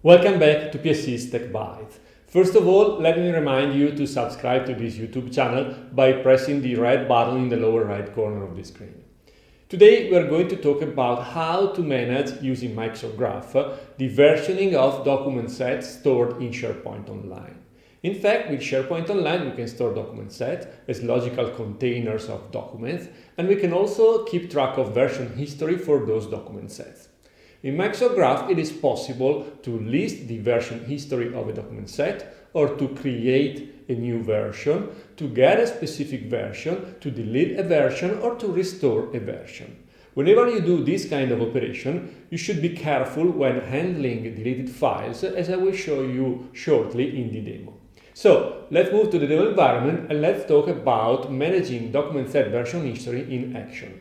Welcome back to PSC's Tech Bytes. First of all, let me remind you to subscribe to this YouTube channel by pressing the red button in the lower right corner of the screen. Today we are going to talk about how to manage, using Microsoft Graph, the versioning of document sets stored in SharePoint Online. In fact, with SharePoint Online we can store document sets as logical containers of documents, and we can also keep track of version history for those document sets. In Microsoft Graph, it is possible to list the version history of a document set, or to create a new version, to get a specific version, to delete a version, or to restore a version. Whenever you do this kind of operation, you should be careful when handling deleted files, as I will show you shortly in the demo. So, let's move to the demo environment and let's talk about managing document set version history in action.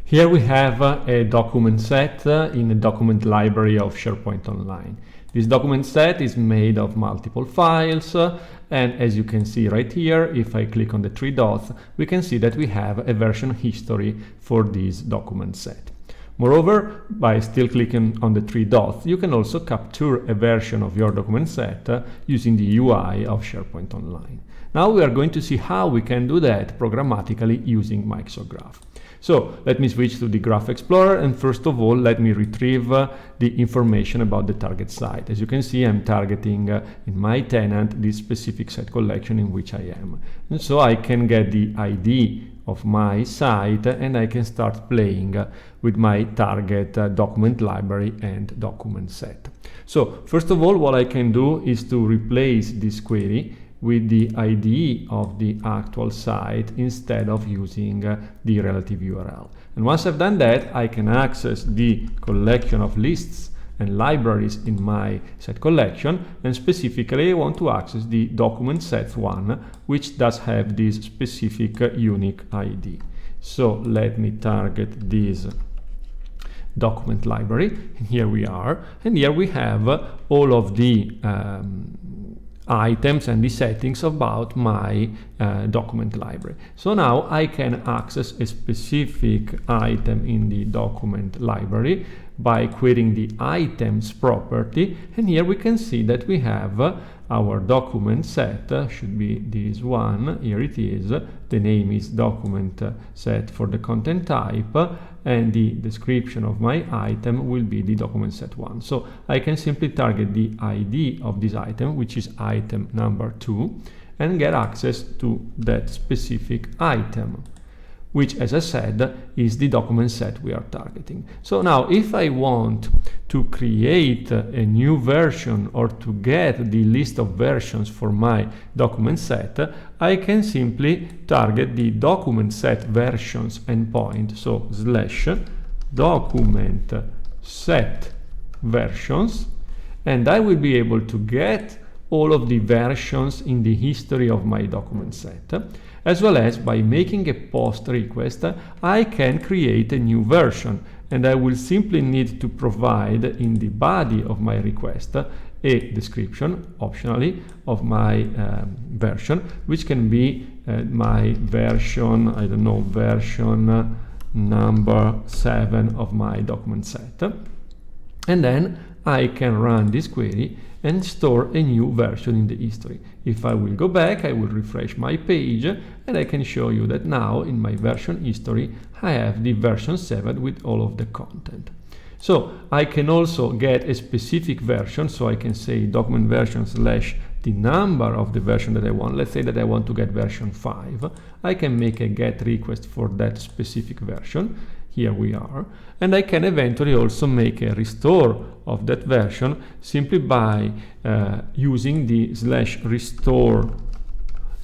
Here we have a document set in the document library of SharePoint Online. This document set is made of multiple files, and as you can see right here, if I click on the three dots, we can see that we have a version history for this document set. Moreover, by still clicking on the three dots, you can also capture a version of your document set using the UI of SharePoint Online. Now we are going to see how we can do that programmatically using Microsoft Graph. So let me switch to the Graph Explorer, and first of all let me retrieve the information about the target site. As you can see, I'm targeting in my tenant this specific site collection in which I am. And so I can get the ID of my site and I can start playing with my target document library and document set. So first of all, what I can do is to replace this query with the ID of the actual site instead of using the relative URL. And once I've done that, I can access the collection of lists and libraries in my set collection, and specifically I want to access the document sets one, which does have this specific unique ID. So let me target this document library, and here we are, and here we have all of the items and the settings about my document library. So now I can access a specific item in the document library by querying the items property, and here we can see that we have our document set, should be this one, here it is, the name is document set for the content type, and the description of my item will be the document set one. So I can simply target the ID of this item, which is item number 2, and get access to that specific item, which, as I said, is the document set we are targeting. So now if I want to create a new version or to get the list of versions for my document set, I can simply target the document set versions endpoint, so / document set versions, and I will be able to get all of the versions in the history of my document set, as well as by making a post request, I can create a new version, and I will simply need to provide in the body of my request a description, optionally, of my version, which can be my version, I don't know, version number 7 of my document set. And then I can run this query and store a new version in the history. If I will go back, I will refresh my page, and I can show you that now in my version history I have the version 7 with all of the content. So I can also get a specific version, so I can say document version / the number of the version that I want. Let's say that I want to get version 5. I can make a GET request for that specific version. Here we are, and I can eventually also make a restore of that version simply by using the / restore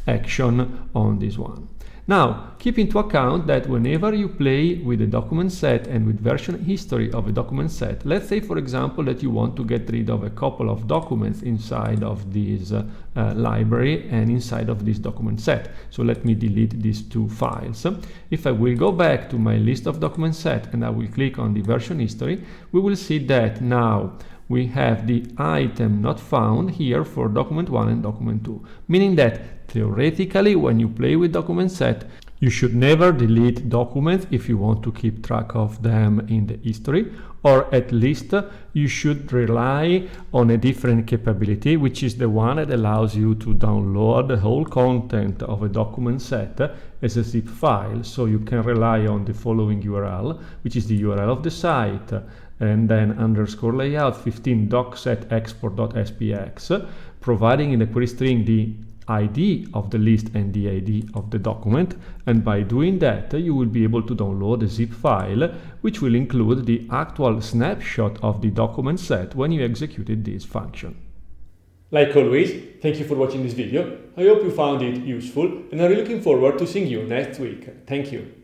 action on this one. Now, keep into account that whenever you play with a document set and with version history of a document set, let's say for example that you want to get rid of a couple of documents inside of this library and inside of this document set. So let me delete these two files. If I will go back to my list of document set and I will click on the version history, we will see that now we have the item not found here for document 1 and document 2, meaning that theoretically when you play with document set, you should never delete documents if you want to keep track of them in the history, or at least you should rely on a different capability, which is the one that allows you to download the whole content of a document set as a zip file. So you can rely on the following URL, which is the URL of the site, and then underscore layout 15 docset export.spx, providing in the query string the ID of the list and the ID of the document, and by doing that you will be able to download a zip file which will include the actual snapshot of the document set when you executed this function. Like always, thank you for watching this video. I hope you found it useful and I'm really looking forward to seeing you next week. Thank you.